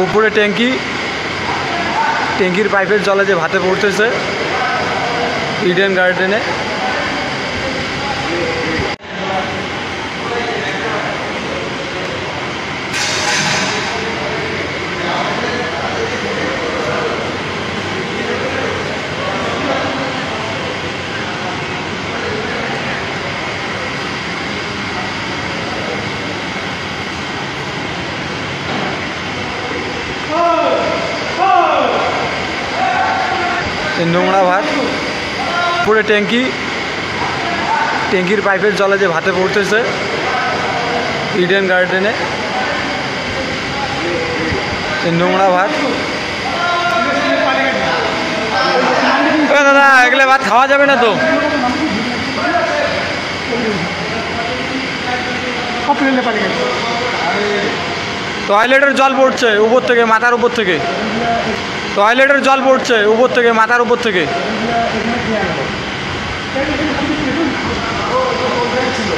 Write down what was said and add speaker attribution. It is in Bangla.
Speaker 1: উপরে ট্যাঙ্কি, ট্যাঙ্কির পাইপের জলে যে ভাতে পড়তেছে ইডেন গার্ডেনে। নোংরা ভাত পুরো ট্যাঙ্কি, ট্যাঙ্কির পাইপের জলে যে ভাতে পড়তেছে ইডেন গার্ডেনে। নোংরা ভাত। দাদা এগুলো ভাত খাওয়া যাবে না তো? টয়লেটের জল পড়ছে উপর থেকে, মাথার উপর থেকে। টয়লেটের জল পড়ছে উপর থেকে, মাথার উপর থেকে।
Speaker 2: ছিল